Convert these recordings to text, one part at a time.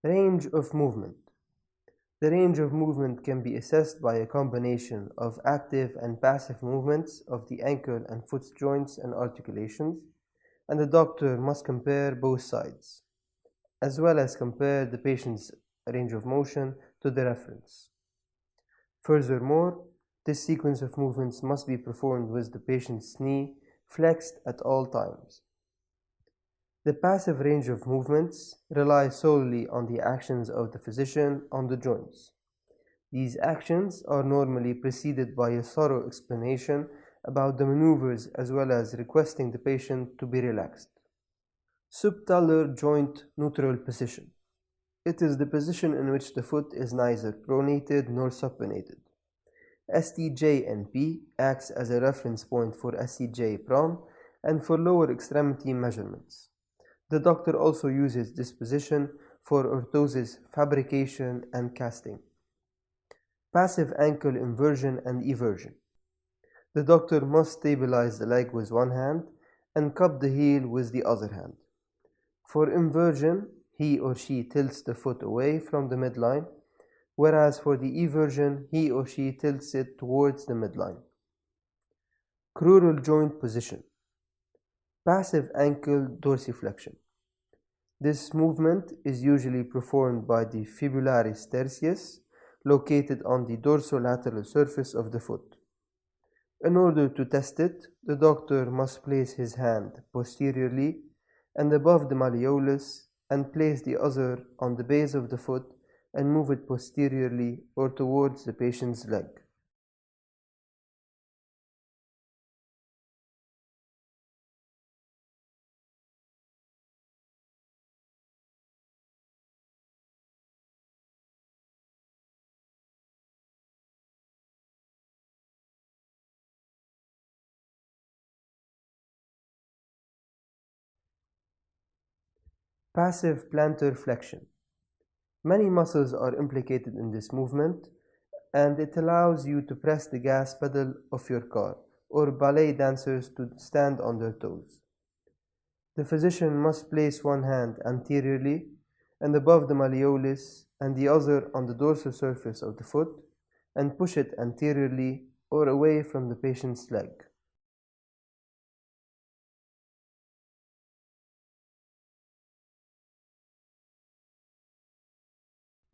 Range of movement. The range of movement can be assessed by a combination of active and passive movements of the ankle and foot joints and articulations, and the doctor must compare both sides, as well as compare the patient's range of motion to the reference. Furthermore, this sequence of movements must be performed with the patient's knee flexed at all times. The passive range of movements relies solely on the actions of the physician on the joints. These actions are normally preceded by a thorough explanation about the maneuvers as well as requesting the patient to be relaxed. Subtalar joint neutral position. It is the position in which the foot is neither pronated nor supinated. STJNP acts as a reference point for SCJ prom and for lower extremity measurements. The doctor also uses this position for orthosis fabrication and casting. Passive ankle inversion and eversion. The doctor must stabilize the leg with one hand and cup the heel with the other hand. For inversion, he or she tilts the foot away from the midline, whereas for the eversion, he or she tilts it towards the midline. Crural joint position. Passive ankle dorsiflexion. This movement is usually performed by the fibularis tertius, located on the dorsolateral surface of the foot. In order to test it, the doctor must place his hand posteriorly and above the malleolus and place the other on the base of the foot and move it posteriorly or towards the patient's leg. Passive plantar flexion. Many muscles are implicated in this movement, and it allows you to press the gas pedal of your car, or ballet dancers to stand on their toes. The physician must place one hand anteriorly and above the malleolus and the other on the dorsal surface of the foot and push it anteriorly or away from the patient's leg.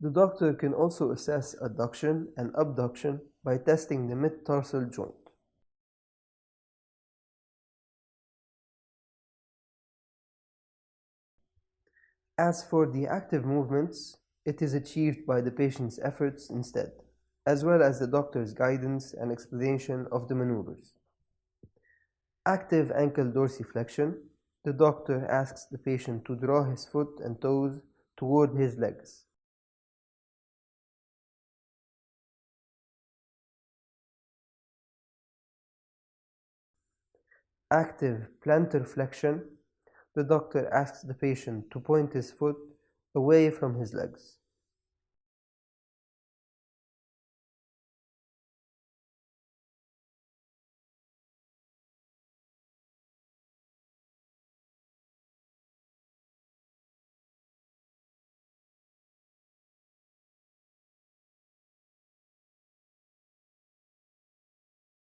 The doctor can also assess adduction and abduction by testing the mid-tarsal joint. As for the active movements, it is achieved by the patient's efforts instead, as well as the doctor's guidance and explanation of the maneuvers. Active ankle dorsiflexion. The doctor asks the patient to draw his foot and toes toward his legs. Active plantar flexion. The doctor asks the patient to point his foot away from his legs.